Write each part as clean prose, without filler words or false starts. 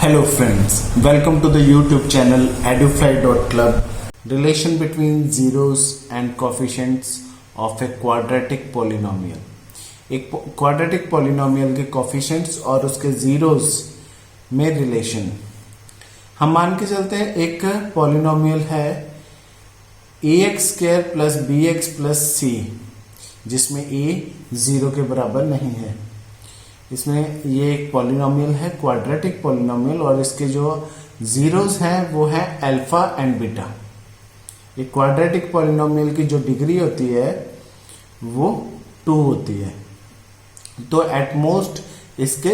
Hello friends, welcome to the YouTube channel edufly.club. Relation between zeros and coefficients of a quadratic polynomial. एक quadratic polynomial के coefficients और उसके zeros में relation हम मान के चलते हैं। एक पॉलिनोमियल है ax² plus bx plus c, जिसमें a 0 के बराबर नहीं है। इसमें ये एक पॉलिनोमियल है, क्वाड्रेटिक पॉलिनोमियल, और इसके जो जीरोस हैं वो है अल्फा एंड बीटा। एक क्वाड्रेटिक पॉलिनोमियल की जो डिग्री होती है वो 2 होती है। तो एट मोस्ट इसके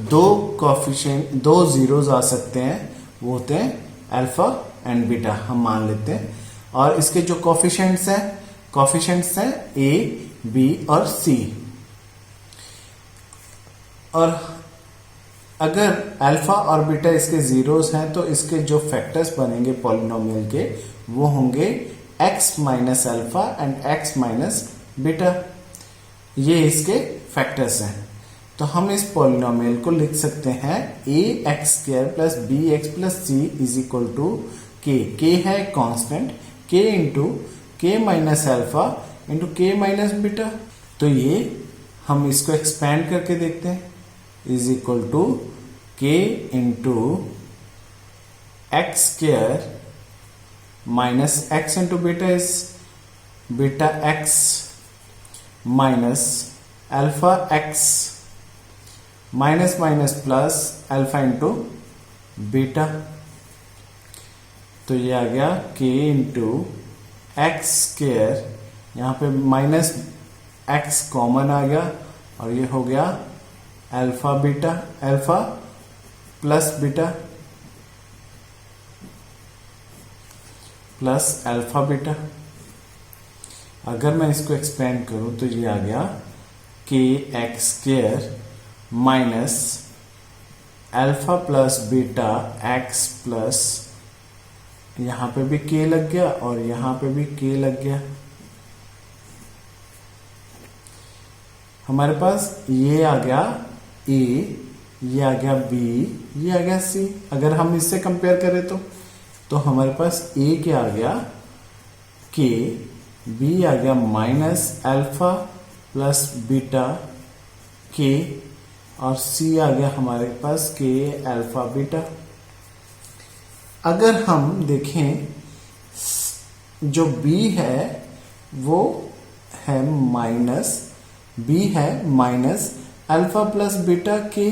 दो जीरोस आ सकते हैं, वो होते हैं अल्फा एंड बीटा, हम मान लेते हैं। और इसके जो कोफिशिएंट्स हैं ए, बी और सी। और अगर अल्फा और बीटा इसके जीरोस हैं तो इसके जो फैक्टर्स बनेंगे पॉलिनोमियल के वो होंगे x minus alpha and x minus beta. ये इसके फैक्टर्स हैं। तो हम इस पॉलिनोमियल को लिख सकते हैं ax² plus bx plus c is equal to k है constant, k into k minus alpha into k minus beta. तो ये हम इसको एक्सपेंड करके देखते हैं, is equal to k into x² minus x into beta is beta x minus alpha x minus minus plus alpha into beta. तो ये आ गया k इंटू x², यहाँ पे माइनस x कॉमन आ गया और ये हो गया alpha plus beta plus alpha beta. अगर मैं इसको एक्सपेंड करूं तो ये आ गया kx² minus alpha plus beta x plus, यहां पे भी k लग गया और यहां पे भी k लग गया। हमारे पास ये आ गया a, ये आ गया b, ये आ गया c। अगर हम इससे कंपेयर करें तो हमारे पास a क्या आ गया k, b आ गया minus alpha plus beta k और c आ गया हमारे पास k अल्फा बीटा। अगर हम देखें जो b है वो है माइनस अल्फा प्लस बीटा के।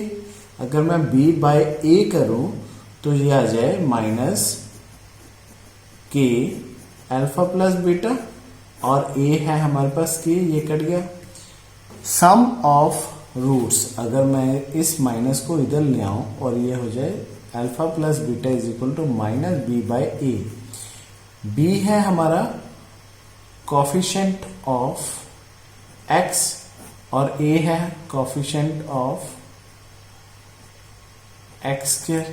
अगर मैं b बाय a करूं तो ये आ जाए minus k alpha plus beta और a है हमारे पास k, ये कट गया। सम ऑफ रूट्स, अगर मैं इस माइनस को इधर ले आऊं और ये हो जाए alpha plus beta is equal to minus b by a। b है हमारा कोफिशिएंट ऑफ x और a है coefficient of x²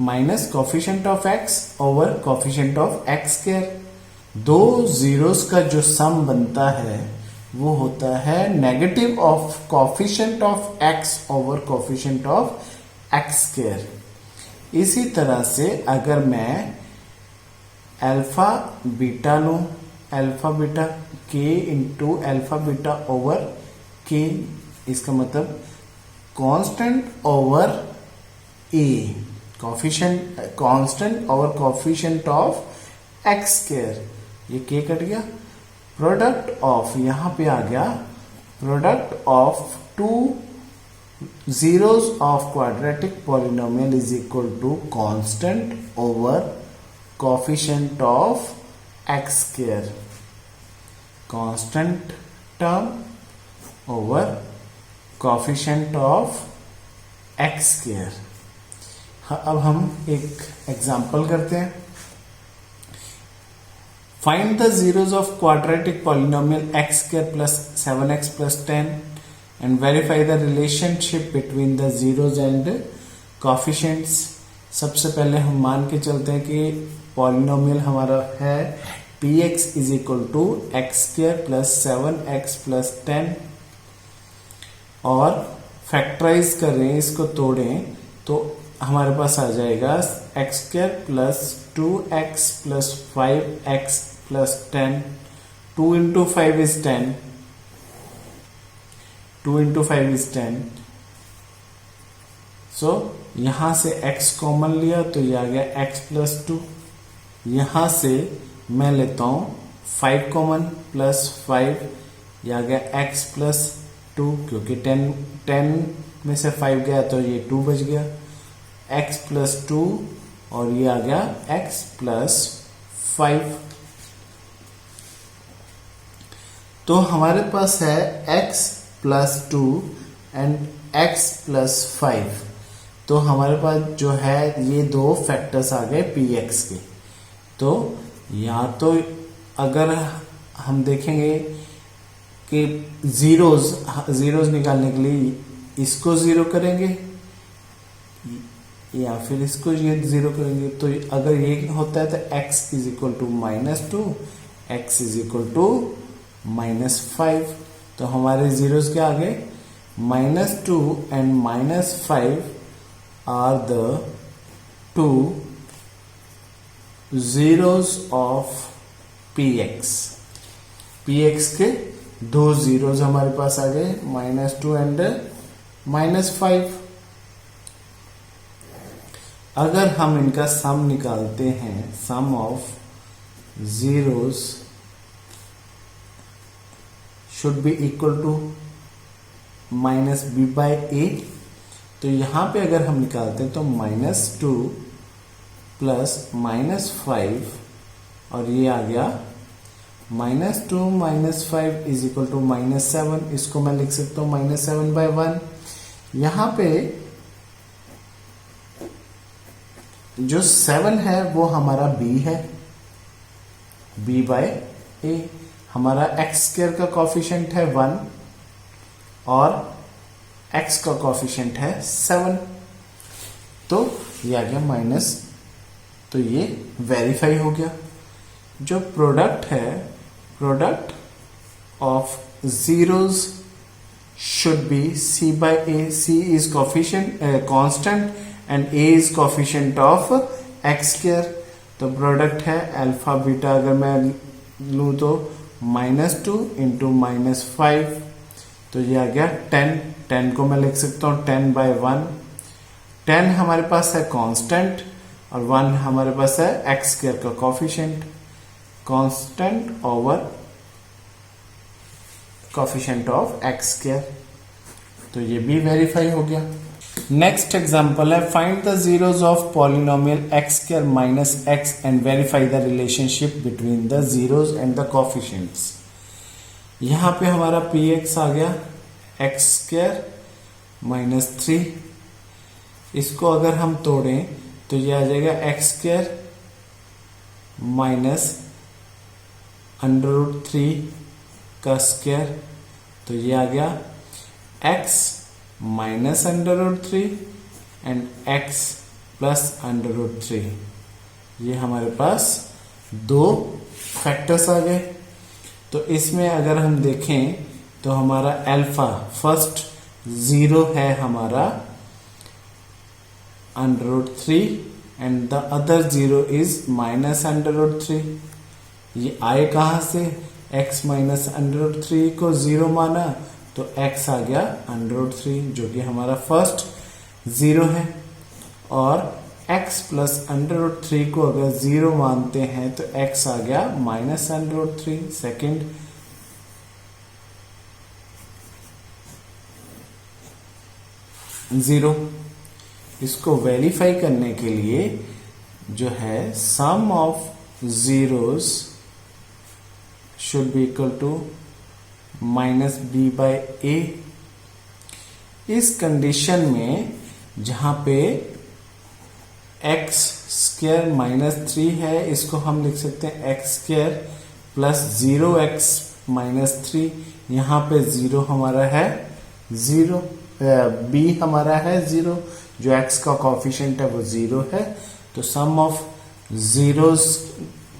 minus coefficient of x over coefficient of x²। दो जीरोस का जो सम बनता है वो होता है negative of coefficient of x over coefficient of x²। इसी तरह से अगर मैं अल्फा बीटा लूं, alpha beta k into alpha beta over k, इसका मतलब constant over a, coefficient constant over coefficient of x², ये k कट गया। प्रोडक्ट ऑफ, यहां पे आ गया product of two zeros of quadratic polynomial is equal to constant over coefficient of x², constant term over coefficient of x²। अब हम एक example करते हैं। Find the zeros of quadratic polynomial x² plus 7x plus 10 and verify the relationship between the zeros and coefficients. सबसे पहले हम मान के चलते हैं कि पॉलिनोमियल हमारा है px is equal to x² plus 7x plus 10 और फैक्टराइज करें, इसको तोड़ें तो हमारे पास आ जाएगा x square plus 2x plus 5x plus 10. 2 into 5 is 10. 2 into 5 is 10. सो यहां से x कॉमन लिया तो ये आ गया x प्लस 2. यहां से मैं लेता हूं 5 कॉमन प्लस 5, ये आ गया x प्लस 2, क्योंकि 10 में से 5 गया तो ये 2 बच गया. x प्लस 2 और ये आ गया x प्लस 5. तो हमारे पास है x plus 2 and x plus 5. तो हमारे पास जो है ये दो फैक्टर्स आ गए px के. तो या तो अगर हम देखेंगे कि जीरोज निकालने के लिए इसको जीरो करेंगे या फिर इसको ये जीरो करेंगे. तो अगर ये होता है तो x is equal to -2, x is equal to -5. तो हमारे जीरोज क्या आ गए? -2 and -5 are the two zeros of px. px के दो जीरोज हमारे पास आ गए, -2 एंड -5. अगर हम इनका सम निकालते हैं, sum of zeros should be equal to -b/a. तो यहां पे अगर हम निकालते हैं तो -2 प्लस -5 और ये आ गया -2 -5 इज इक्वल टू -7. इसको मैं लिख सकता हूं -7/1. यहां पे जो 7 है वो हमारा b है, b/a. हमारा x स्क्वायर का कॉफिशिएंट है 1 और x का कॉफिशिएंट है 7. तो ये आ गया माइनस. तो ये वेरीफाई हो गया. जो प्रोडक्ट है, product of zeros should B c/a. c is coefficient constant and a is coefficient of x square. तो प्रोडक्ट है अल्फा बीटा. अगर मैं लूं तो -2 इंटू -5, तो ये आ गया 10. 10 को मैं लिख सकता हूं 10/1. 10 हमारे पास है कांस्टेंट और 1 हमारे पास है x स्क्वायर का coefficient. Constant over coefficient of x square. तो ये भी वेरीफाई हो गया. नेक्स्ट एग्जांपल है find the zeros of polynomial x square minus x and verify the relationship between the zeros and the coefficients. यहां पे हमारा px आ गया x स्क्वायर -3. इसको अगर हम तोड़ें तो ये आ जाएगा x स्क्वायर माइनस √3 का स्क्वायर. तो ये आ गया x minus √3 and x plus √3. ये हमारे पास दो फैक्टर्स आ गए. तो इसमें अगर हम देखें तो हमारा अल्फा फर्स्ट जीरो है हमारा √3 and the other zero is -√3. ये आए कहां से? x माइनस √3 को जीरो माना तो x आ गया √3 जो कि हमारा फर्स्ट जीरो है. और x प्लस √3 को अगर जीरो मानते हैं तो x आ गया -√3 सेकेंड. जीरो. इसको वेरीफाई करने के लिए जो है sum of zeros should be equal to -b/a. इस कंडीशन में जहां पे x स्क्वायर -3 है, इसको हम लिख सकते हैं x स्क्वायर प्लस 0x -3. यहां पे जीरो हमारा है 0, b हमारा है 0, जो x का कॉफिशिएंट है वो 0 है. तो सम ऑफ जीरोज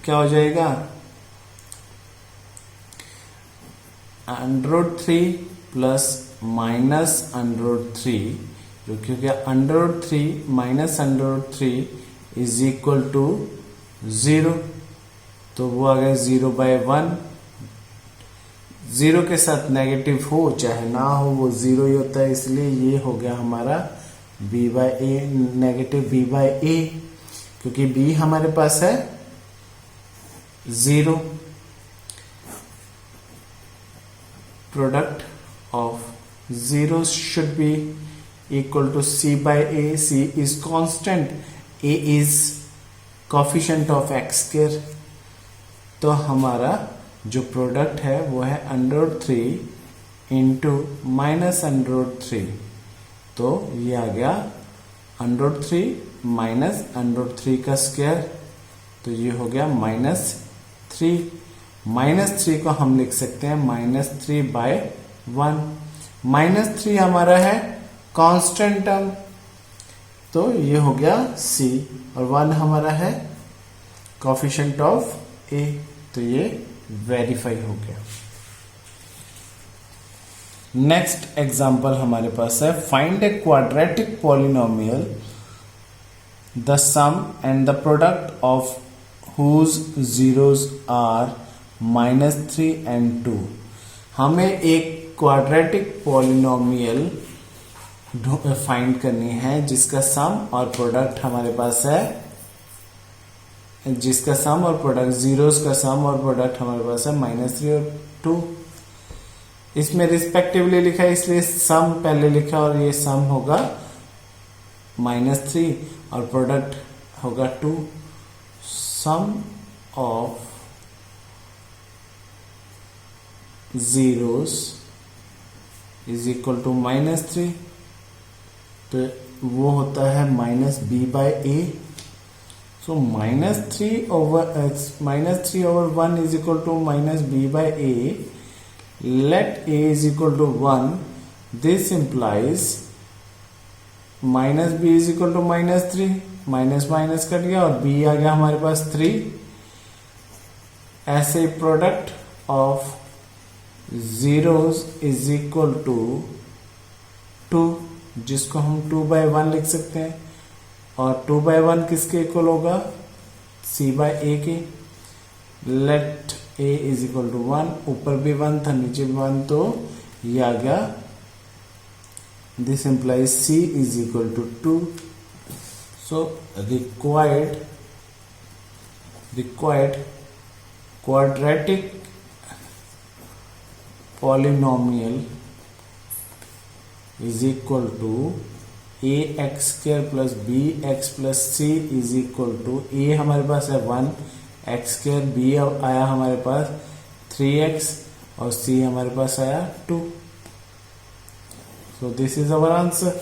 क्या हो जाएगा? √3 प्लस -√3 जो क्योंकि under root 3 minus under root 3 is equal to 0, तो वो आ गया 0/1। 0 के साथ नेगेटिव हो चाहे ना हो वो 0 ही होता है, इसलिए ये हो गया हमारा b/a, नेगेटिव b/a, क्योंकि b हमारे पास है 0। Product of zeros should be equal to c/a. c is constant, a is coefficient of x square। तो हमारा जो प्रोडक्ट है वो है √3 इंटू माइनस √3, तो ये आ गया √3 माइनस √3 का स्क्वायर, तो ये हो गया -3। -3 को हम लिख सकते हैं -3/1। -3 हमारा है कांस्टेंट टर्म, तो ये हो गया c, और 1 हमारा है कोफिशिएंट ऑफ a, तो ये वेरीफाई हो गया। नेक्स्ट एग्जांपल हमारे पास है, find a quadratic polynomial the sum and the product of whose zeros are -3 and 2। हमें एक क्वाड्रेटिक पॉलिनोमियल फाइंड करनी है जिसका सम और प्रोडक्ट हमारे पास है, जिसका सम और प्रोडक्ट, जीरोस का सम और प्रोडक्ट हमारे पास है -3 और 2। इसमें रिस्पेक्टिवली लिखा है इसलिए सम पहले लिखा, और ये सम होगा -3 और प्रोडक्ट होगा 2। Sum of zeros is equal to -3, तो वो होता है -b/a। So -3 over 1 is equal to -b/a. Let a is equal to 1. This implies -b is equal to -3, minus minus cut गया और b आ गया हमारे पास 3। ऐसे product of zeros is equal to 2, जिसको हम 2/1 लिख सकते हैं, और 2/1 किसके इक्वल होगा, c/a के। Let a is equal to 1, ऊपर भी 1 था नीचे भी 1, तो ये आ गया, this implies c is equal to 2। So required quadratic polynomial is equal to ax² plus bx plus c is equal to, a हमारे पास है 1, x², b आया हमारे पास 3x और c हमारे पास आया 2। So this is our answer.